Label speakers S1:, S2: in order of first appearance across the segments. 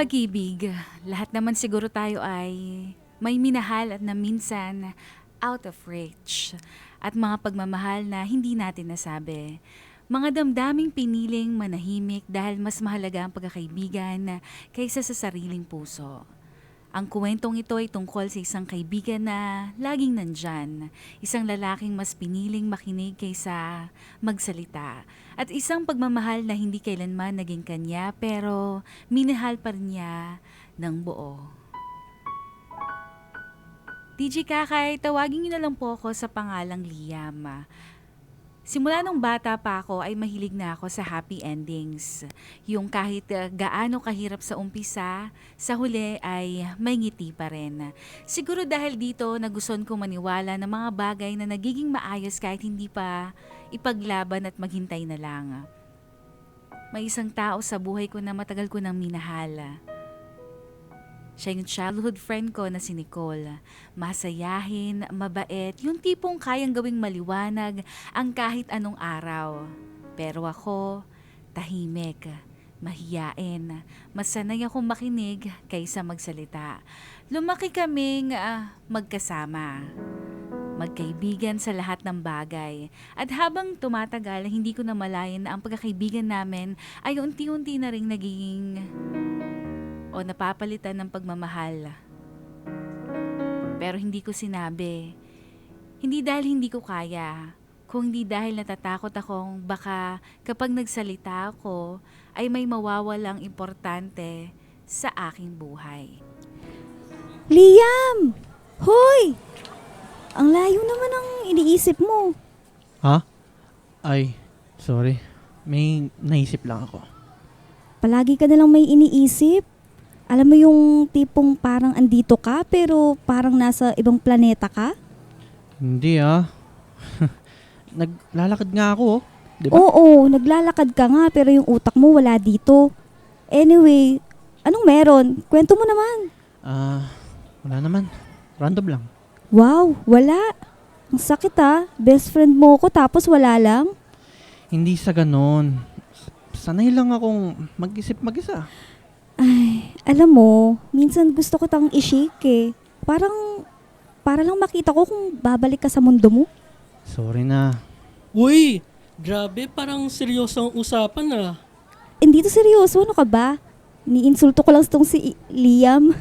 S1: pag-ibig, lahat naman siguro tayo ay may minahal at na minsan out of reach. At mga pagmamahal na hindi natin nasabi. Mga damdaming piniling manahimik dahil mas mahalaga ang pagkakaibigan kaysa sa sariling puso. Ang kwentong ito ay tungkol sa isang kaibigan na laging nandyan. Isang lalaking mas piniling makinig kaysa magsalita. At isang pagmamahal na hindi kailanman naging kanya pero minahal pa rin niya ng buo. DJ Kakay, tawagin niyo na lang po ako sa pangalang Liam. Simula nung bata pa ako ay mahilig na ako sa happy endings. Yung kahit gaano kahirap sa umpisa, sa huli ay may ngiti pa rin. Siguro dahil dito nagustuhan ko maniwala ng mga bagay na nagiging maayos kahit hindi pa ipaglaban at maghintay na lang. May isang tao sa buhay ko na matagal ko nang minahal. Siya yung childhood friend ko na si Nicole. Masayahin, mabait, yung tipong kayang gawing maliwanag ang kahit anong araw. Pero ako, tahimik, mahiyain, masanay akong makinig kaysa magsalita. Lumaki kaming magkasama. Magkaibigan sa lahat ng bagay. At habang tumatagal, hindi ko namalayan na ang pagkakaibigan namin ay unti-unti na rin naging o napapalitan ng pagmamahal. Pero hindi ko sinabi. Hindi dahil hindi ko kaya, kung hindi dahil natatakot akong baka kapag nagsalita ako ay may mawawalang importante sa aking buhay.
S2: Liam! Hoy! Ang layo naman ang iniisip mo.
S3: Ha? Ay, sorry. May naisip lang ako.
S2: Palagi ka nalang may iniisip. Alam mo yung tipong parang andito ka pero parang nasa ibang planeta ka?
S3: Hindi Naglalakad nga ako, di ba?
S2: Oo, naglalakad ka nga pero yung utak mo wala dito. Anyway, anong meron? Kwento mo naman.
S3: Wala naman. Random lang.
S2: Wow, wala. Ang sakit Best friend mo ko tapos wala lang.
S3: Hindi sa ganon. Sanay lang akong mag-isip mag-isa.
S2: Ay, alam mo, minsan gusto ko tang i-shake para lang makita ko kung babalik ka sa mundo mo.
S3: Sorry na.
S4: Uy, grabe, parang seryosong usapan.
S2: Hindi to seryoso, ano ka ba? Iniinsulto ko lang itong si Liam.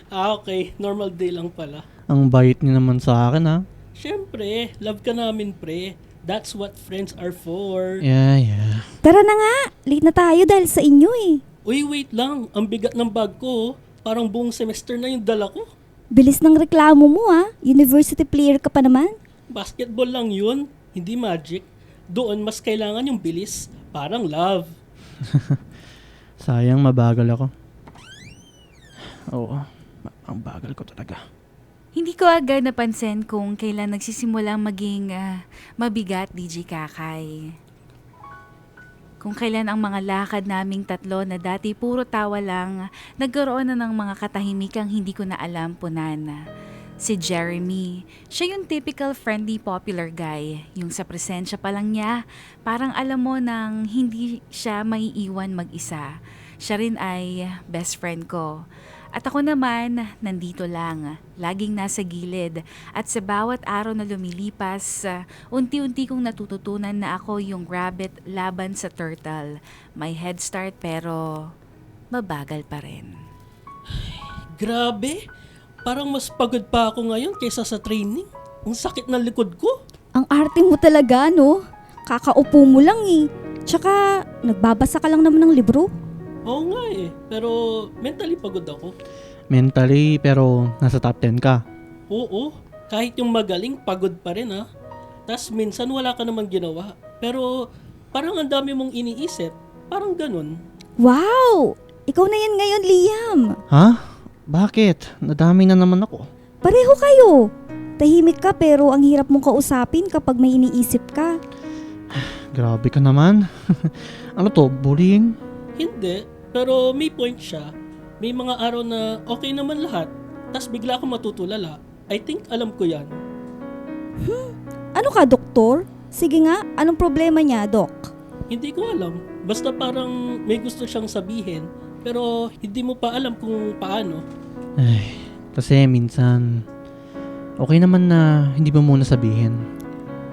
S4: Okay, normal day lang pala.
S3: Ang bait niyo naman sa akin
S4: Siyempre, love ka namin pre. That's what friends are for.
S3: Yeah.
S2: Tara na nga, late na tayo dahil sa inyo
S4: Uy, wait lang. Ang bigat ng bag ko. Parang buong semester na yung dala ko.
S2: Bilis ng reklamo mo University player ka pa naman.
S4: Basketball lang yun, hindi magic. Doon mas kailangan yung bilis. Parang love.
S3: Sayang mabagal ako. Oo, ang bagal ko talaga.
S1: Hindi ko agad napansin kung kailan nagsisimulang maging mabigat, DJ Kakay. Kung kailan ang mga lakad naming tatlo na dati puro tawa lang, nagkaroon na ng mga katahimikang hindi ko na alam punan. Si Jeremy, siya yung typical friendly popular guy. Yung sa presensya pa lang niya, parang alam mo nang hindi siya maiiwan mag-isa. Siya rin ay best friend ko. At ako naman, nandito lang, laging nasa gilid. At sa bawat araw na lumilipas, unti-unti kong natututunan na ako yung rabbit laban sa turtle. May head start pero mabagal pa rin.
S4: Grabe, parang mas pagod pa ako ngayon kaysa sa training. Ang sakit ng likod ko.
S2: Ang arte mo talaga, no? Kakaupo mo lang Tsaka, nagbabasa ka lang naman ng libro.
S4: Oo nga pero mentally pagod ako.
S3: Mentally, pero nasa top 10 ka.
S4: Oo, kahit yung magaling, pagod pa rin Tas minsan wala ka namang ginawa. Pero parang ang dami mong iniisip. Parang ganun.
S2: Wow! Ikaw na yan ngayon, Liam.
S3: Ha? Bakit? Nadami na naman ako.
S2: Pareho kayo. Tahimik ka pero ang hirap mong kausapin kapag may iniisip ka.
S3: Grabe ka naman. Ano to, bullying?
S4: Hindi, pero may point siya. May mga araw na okay naman lahat, tas bigla akong matutulala. I think alam ko yan.
S2: Ano ka, doktor? Sige nga, anong problema niya, Dok?
S4: Hindi ko alam. Basta parang may gusto siyang sabihin, pero hindi mo pa alam kung paano.
S3: Ay, kasi minsan, okay naman na hindi mo muna sabihin.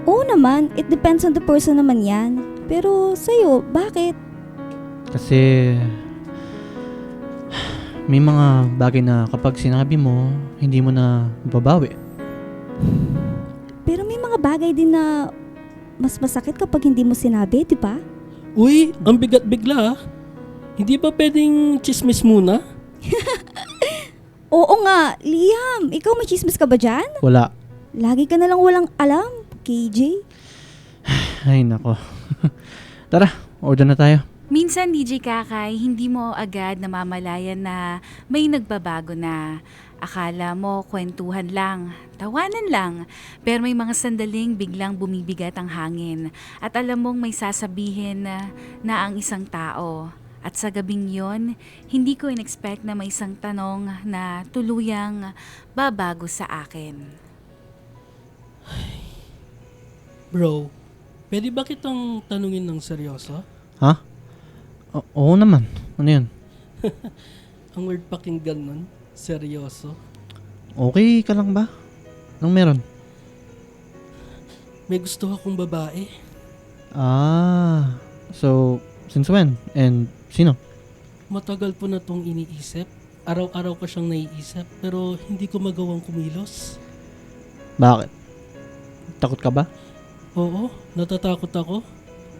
S2: Oo naman, it depends on the person naman yan. Pero sa'yo, bakit?
S3: Kasi, may mga bagay na kapag sinabi mo, hindi mo na mababawi.
S2: Pero may mga bagay din na mas masakit kapag hindi mo sinabi, di ba?
S4: Uy, ang bigat bigla ah. Hindi ba pwedeng chismis muna?
S2: Oo nga, Liam, ikaw may chismis ka ba dyan?
S3: Wala.
S2: Lagi ka nalang walang alam, KJ.
S3: Ay, nako. Tara, order na tayo.
S1: Minsan, DJ Kakay, hindi mo agad namamalayan na may nagbabago na. Akala mo kwentuhan lang, tawanan lang, pero may mga sandaling biglang bumibigat ang hangin at alam mong may sasabihin na ang isang tao. At sa gabing yon, hindi ko in-expect na may isang tanong na tuluyang babago sa akin.
S4: Bro, pwede ba kitang tanungin ng seryoso?
S3: Ha? Oo naman. Ano yun?
S4: Ang word pakinggan nun, seryoso.
S3: Okay ka lang ba? Anong meron?
S4: May gusto akong babae.
S3: Ah, so, since when? And sino?
S4: Matagal po na tong iniisip. Araw-araw ko siyang naiisip pero hindi ko magawang kumilos.
S3: Bakit? Takot ka ba?
S4: Oo, natatakot ako.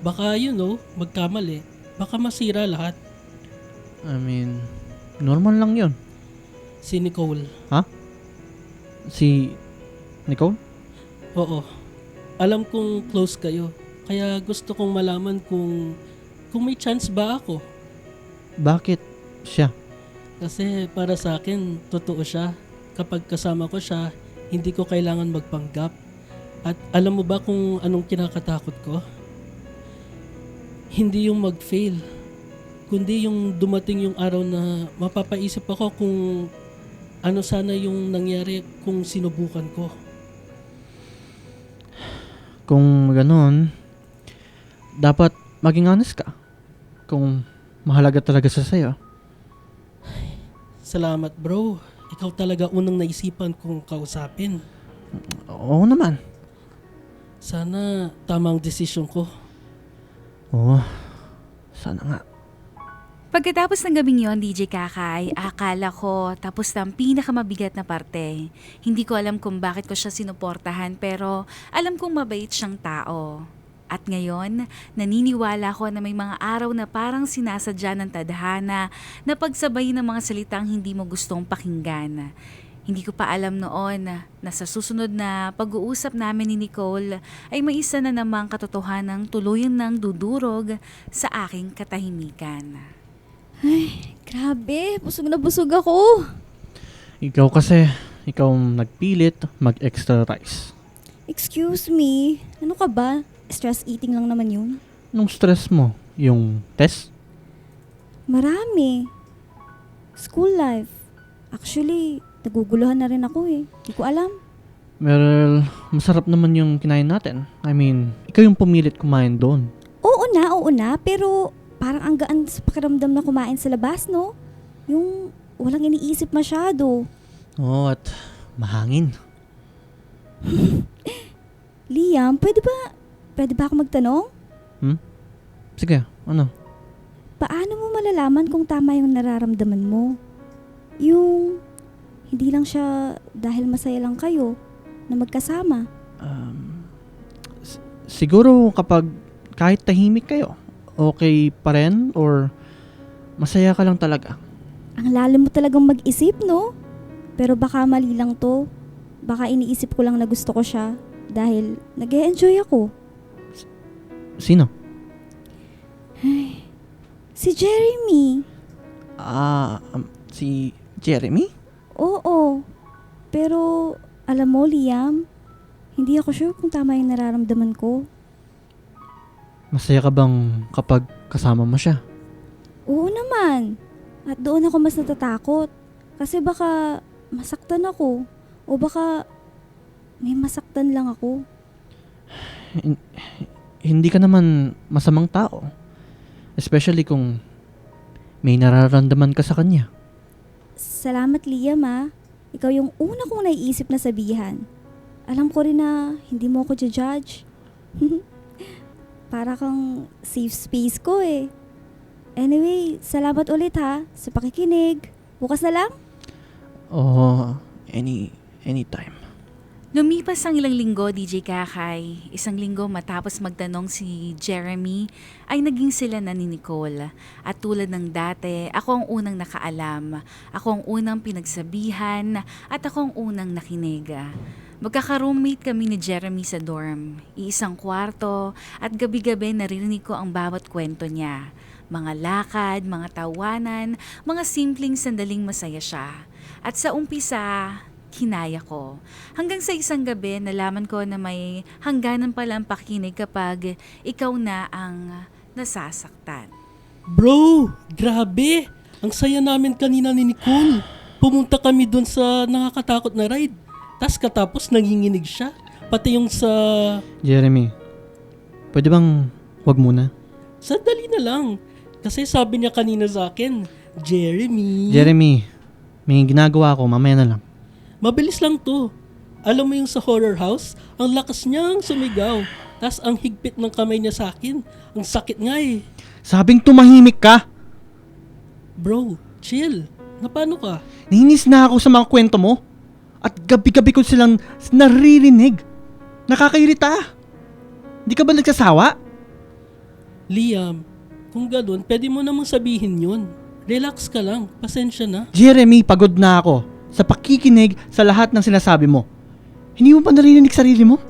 S4: Baka magkamali. Baka masira lahat.
S3: I mean, normal lang yun.
S4: Si Nicole.
S3: Si Nicole?
S4: Oo. Alam kong close kayo. Kaya gusto kong malaman kung may chance ba ako.
S3: Bakit siya?
S4: Kasi para sa akin, totoo siya. Kapag kasama ko siya, hindi ko kailangan magpanggap. At alam mo ba kung anong kinakatakot ko? Hindi yung mag-fail, kundi yung dumating yung araw na mapapaisip ako kung ano sana yung nangyari kung sinubukan ko.
S3: Kung gano'n, dapat maging honest ka. Kung mahalaga talaga siya sa'yo.
S4: Salamat bro, ikaw talaga unang naisipan kong kausapin.
S3: Oo naman.
S4: Sana tama ang desisyon ko.
S3: Oo, sana nga.
S1: Pagkatapos ng gabing yon, DJ Kakay, akala ko tapos na ang pinakamabigat na parte. Hindi ko alam kung bakit ko siya sinuportahan pero alam kong mabait siyang tao. At ngayon, naniniwala ko na may mga araw na parang sinasadya ng tadhana na pagsabay ng mga salitang hindi mo gustong pakinggan. Hindi ko pa alam noon na sa susunod na pag-uusap namin ni Nicole ay may isa na namang katotohanang tuluyang nang dudurog sa aking katahimikan.
S2: Grabe, busog na busog ako.
S3: Ikaw kasi, ikaw ang nagpilit mag-extra rice.
S2: Excuse me, ano ka ba? Stress eating lang naman yun.
S3: Anong stress mo? Yung test?
S2: Marami. School life. Actually, naguguluhan na rin ako eh. Di ko alam.
S3: Well, masarap naman yung kinain natin. I mean, ikaw yung pumilit kumain doon.
S2: Oo na, pero parang ang gaan sa pakiramdam na kumain sa labas, no? Yung walang iniisip masyado.
S3: Oo, at mahangin.
S2: Liam, pwede ba ako magtanong?
S3: Sige, ano?
S2: Paano mo malalaman kung tama yung nararamdaman mo? Yung hindi lang siya dahil masaya lang kayo na magkasama.
S3: Siguro kapag kahit tahimik kayo, okay pa rin or masaya ka lang talaga?
S2: Ang lalim mo talagang mag-isip, no? Pero baka mali lang to. Baka iniisip ko lang na gusto ko siya dahil nag-e-enjoy ako.
S3: Sino?
S2: Si Jeremy.
S3: Si Jeremy?
S2: Oo. Pero alam mo, Liam, hindi ako sure kung tama yung nararamdaman ko.
S3: Masaya ka bang kapag kasama mo siya?
S2: Oo naman. At doon ako mas natatakot. Kasi baka masaktan ako. O baka may masaktan lang ako.
S3: Hindi ka naman masamang tao. Especially kung may nararamdaman ka sa kanya.
S2: Salamat, Liam, ah. Ikaw yung una kong naiisip na sabihan. Alam ko rin na hindi mo ako judge. Para kang safe space ko eh. Anyway, salamat ulit ha sa pakikinig. Bukas na lang.
S3: Oo, anytime.
S1: Lumipas ang ilang linggo, DJ Kakay. Isang linggo matapos magtanong si Jeremy, ay naging sila na ni Nicole. At tulad ng dati, ako ang unang nakaalam. Ako ang unang pinagsabihan at ako ang unang nakinig. Magkaka-roommate kami ni Jeremy sa dorm. Iisang kwarto at gabi-gabi naririnig ko ang bawat kwento niya. Mga lakad, mga tawanan, mga simpleng sandaling masaya siya. At sa umpisa, kinaya ko. Hanggang sa isang gabi, nalaman ko na may hangganan pala ang pakinig kapag ikaw na ang nasasaktan.
S4: Bro, grabe! Ang saya namin kanina ni Nicole. Pumunta kami dun sa nakakatakot na ride. Tas katapos nanginginig siya. Pati yung sa...
S3: Jeremy, pwede bang wag muna?
S4: Sandali na lang. Kasi sabi niya kanina sa akin, Jeremy...
S3: Jeremy, may ginagawa ako, mamaya na lang.
S4: Mabilis lang to. Alam mo yung sa horror house, ang lakas niyang sumigaw. Tas ang higpit ng kamay niya sa akin. Ang sakit nga eh.
S3: Sabing tumahimik ka!
S4: Bro, chill. Napano ka?
S3: Nahinis na ako sa mga kwento mo. At gabi-gabi ko silang naririnig. Nakakairita. Di ka ba nagsasawa?
S4: Liam, kung ganun, pwede mo namang sabihin yun. Relax ka lang. Pasensya na.
S3: Jeremy, pagod na ako sa pakikinig sa lahat ng sinasabi mo. Hindi mo pa naririnig sarili mo?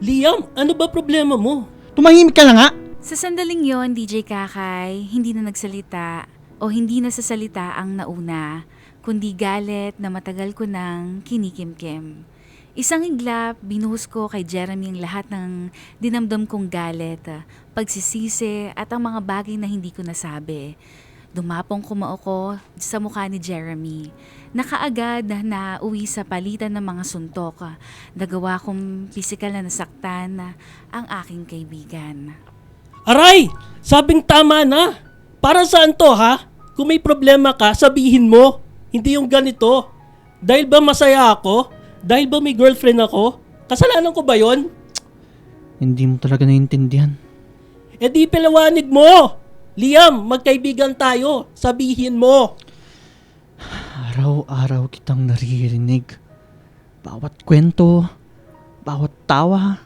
S4: Liam, ano ba problema mo?
S3: Tumahimik ka na nga!
S1: Sa sandaling yon, DJ Kakay, hindi na nagsalita o hindi na sasalita ang nauna, kundi galit na matagal ko nang kinikimkim. Isang iglap, binuhos ko kay Jeremy ang lahat ng dinamdam kong galit, pagsisisi at ang mga bagay na hindi ko nasabi. Dumapong kumao ko sa mukha ni Jeremy. Nakaagad na uwi sa palitan ng mga suntok. Nagawa kong pisikal na nasaktan ang aking kaibigan.
S4: Aray! Sabing tama na! Para saan to ha? Kung may problema ka, sabihin mo. Hindi yung ganito. Dahil ba masaya ako? Dahil ba may girlfriend ako? Kasalanan ko ba yon?
S3: Hindi mo talaga naiintindihan.
S4: E di palawanig mo! Liam, magkaibigan tayo. Sabihin mo.
S3: Araw-araw kitang naririnig. Bawat kwento, bawat tawa.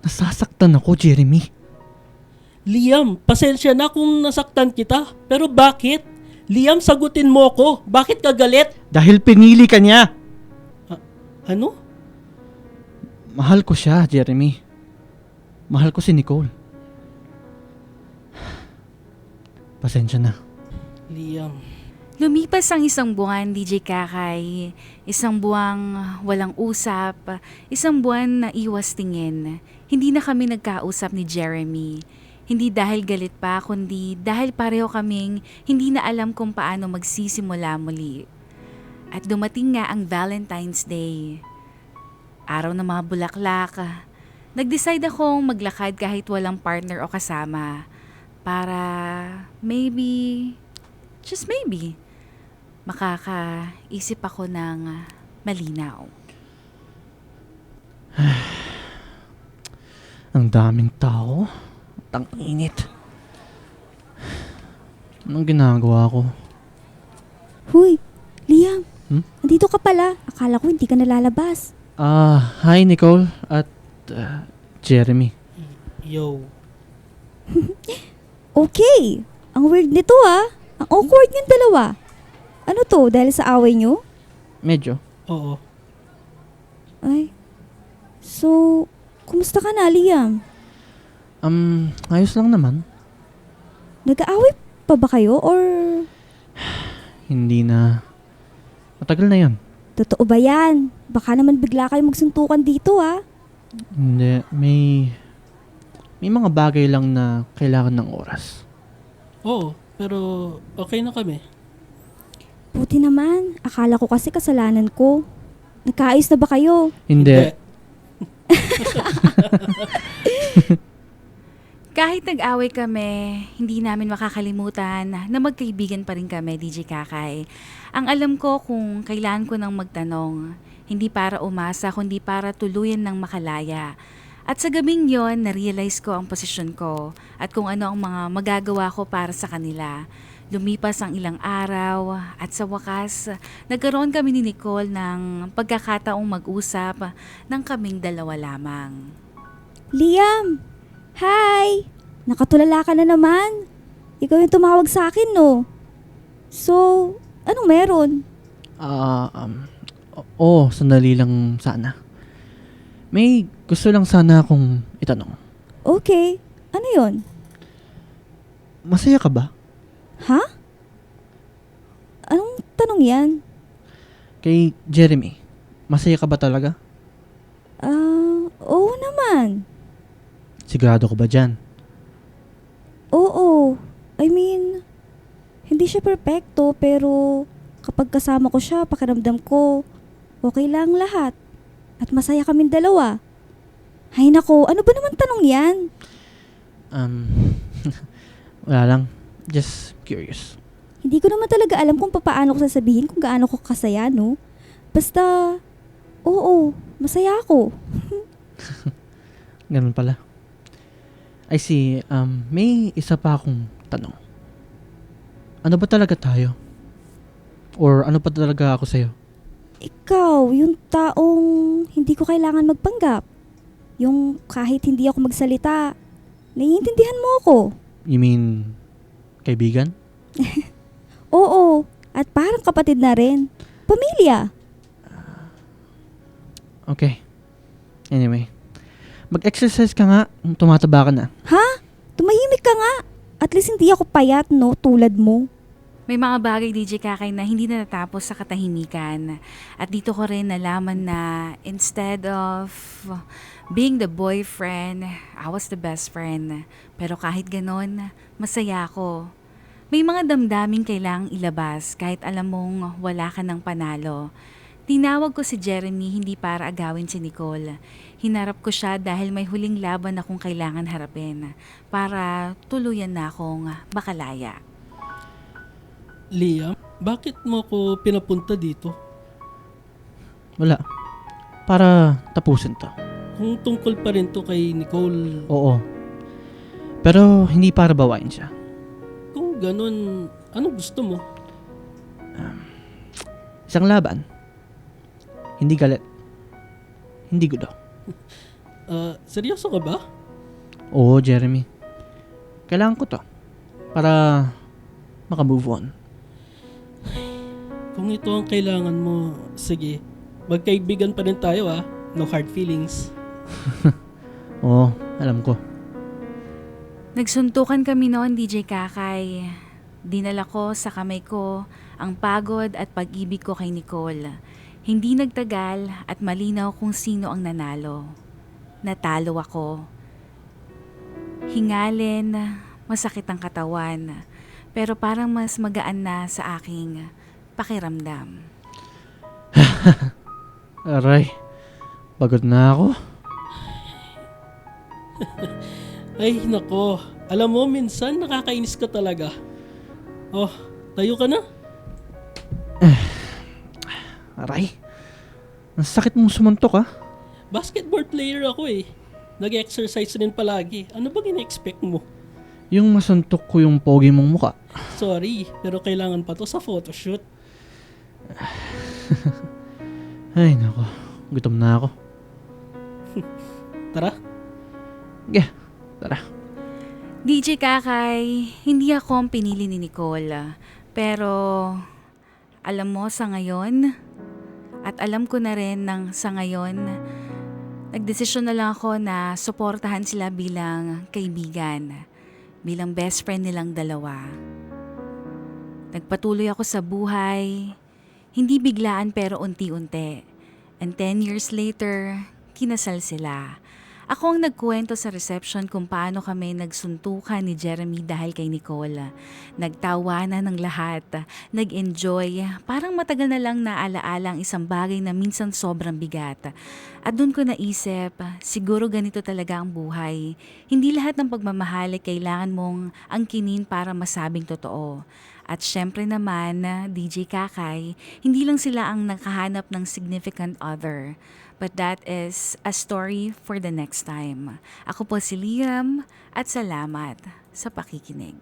S3: Nasasaktan ako, Jeremy.
S4: Liam, pasensya na kung nasaktan kita. Pero bakit? Liam, sagutin mo ko. Bakit ka galit?
S3: Dahil pinili ka niya.
S4: Ano?
S3: Mahal ko siya, Jeremy. Mahal ko si Nicole. Pasensya na.
S4: Liam.
S1: Lumipas ang isang buwan, DJ Kakay. Isang buwang walang usap, isang buwan na iwas tingin. Hindi na kami nagkausap ni Jeremy. Hindi dahil galit pa, kundi dahil pareho kaming hindi na alam kung paano magsisimula muli. At dumating nga ang Valentine's Day. Araw ng mga bulaklak. Nag-decide akong maglakad kahit walang partner o kasama. Para maybe, just maybe, makakaisip ako ng malinaw.
S3: Ang daming tao. At ang init. Anong ginagawa ko?
S2: Huy, Liam.
S3: Hmm?
S2: Andito ka pala. Akala ko hindi ka nalalabas.
S3: Hi Nicole at Jeremy.
S4: Yo.
S2: Okay. Ang weird nito ah. Ang awkward niyong dalawa. Ano to? Dahil sa away niyo?
S3: Medyo.
S4: Oo.
S2: Ay. So, kumusta ka na, Liam?
S3: Ayos lang naman.
S2: Nag-aaway pa ba kayo or
S3: Hindi na. Matagal na yon.
S2: totoo ba yan? Baka naman bigla kayo magsuntukan dito ah.
S3: Hindi. May mga bagay lang na kailangan ng oras.
S4: Oo, pero okay na kami.
S2: Buti naman. Akala ko kasi kasalanan ko. Nagkaayos na ba kayo?
S3: Hindi.
S1: Kahit nag-away kami, hindi namin makakalimutan na magkaibigan pa rin kami, DJ Kakay. Ang alam ko kung kailan ko nang magtanong, hindi para umasa kundi para tuluyan ng makalaya. At sa gabing yon, na-realize ko ang posisyon ko at kung ano ang mga magagawa ko para sa kanila. Lumipas ang ilang araw at sa wakas, nagkaroon kami ni Nicole ng pagkakataong mag-usap ng kaming dalawa lamang.
S2: Liam! Hi! Nakatulala ka na naman. Ikaw yung tumawag sa akin, no? So, anong meron?
S3: Sandali lang sana. May gusto lang sana akong itanong.
S2: Okay. Ano yon?
S3: Masaya ka ba?
S2: Ha? Anong tanong yan?
S3: Kay Jeremy, masaya ka ba talaga?
S2: Oo naman.
S3: Sigurado ka ba dyan?
S2: Oo. I mean, hindi siya perpekto pero kapag kasama ko siya, pakiramdam ko, okay lang lahat. At masaya kaming dalawa. Hay nako, ano ba naman tanong yan?
S3: Wala lang. Just curious.
S2: Hindi ko naman talaga alam kung paano ko sasabihin kung gaano ko kasaya, no? Basta, oo, masaya ako.
S3: Ganun pala. I see. May isa pa akong tanong. Ano ba talaga tayo? Or ano pa talaga ako sa'yo?
S2: Ikaw, yung taong hindi ko kailangan magpanggap. Yung kahit hindi ako magsalita, naiintindihan mo ako.
S3: You mean, kaibigan?
S2: Oo, at parang kapatid na rin. Pamilya.
S3: Okay. Anyway. Mag-exercise ka nga. Tumataba ka na.
S2: Ha? Tumahimik ka nga. At least hindi ako payat, no? Tulad mo.
S1: May mga bagay, DJ Kakay, na hindi na natapos sa katahimikan. At dito ko rin nalaman na instead of being the boyfriend, I was the best friend. Pero kahit ganon, masaya ako. May mga damdaming kailangang ilabas kahit alam mong wala ka ng panalo. Tinawag ko si Jeremy hindi para agawin si Nicole. Hinarap ko siya dahil may huling laban akong kailangan harapin para tuluyan na akong makalaya.
S4: Liam, bakit mo ko pinapunta dito?
S3: Wala. Para tapusin to.
S4: Kung tungkol pa rin to kay Nicole,
S3: Oo. Pero hindi para bawain siya.
S4: kung ganun, anong gusto mo?
S3: Isang laban. Hindi galit. Hindi gulo.
S4: Seryoso ka ba?
S3: Oo, Jeremy. Kailangan ko to. Para makamove on.
S4: Kung ito ang kailangan mo, sige. Magkaibigan pa rin tayo No hard feelings.
S3: Oo, alam ko.
S1: Nagsuntukan kami noon, DJ Kakay. Dinala ko sa kamay ko ang pagod at pag-ibig ko kay Nicole. Hindi nagtagal at malinaw kung sino ang nanalo. Natalo ako. Hingalin, masakit ang katawan, pero parang mas magaan na sa aking pakiramdam.
S3: Aray, pagod na ako.
S4: Ay, nako. Alam mo, minsan nakakainis ka talaga. Oh, tayo ka na.
S3: Aray, ang sakit mong sumuntok
S4: Basketball player ako Nag-exercise rin palagi. Ano bang ina-expect mo?
S3: Yung masuntok ko yung pogi mong muka.
S4: Sorry, pero kailangan pa to sa photoshoot.
S3: Ay, nako. Gutom na ako.
S4: Tara.
S3: Tara.
S1: DJ Kakay, hindi ako ang pinili ni Nicole. Pero alam mo sa ngayon, at alam ko na rin ng sa ngayon, nagdesisyon na lang ako na suportahan sila bilang kaibigan, bilang best friend nilang dalawa. Nagpatuloy ako sa buhay, hindi biglaan pero unti-unti. And 10 years later, kinasal sila. Ako ang nagkuwento sa reception kung paano kami nagsuntukan ni Jeremy dahil kay Nicole. Nagtawanan ng lahat, nag-enjoy, parang matagal na lang naalaala ang isang bagay na minsan sobrang bigat. At doon ko naisip, siguro ganito talaga ang buhay. Hindi lahat ng pagmamahal ay kailangan mong angkinin para masabing totoo. At syempre naman, DJ Kakay, hindi lang sila ang nakahanap ng significant other. But that is a story for the next time. Ako po si Liam at salamat sa pakikinig.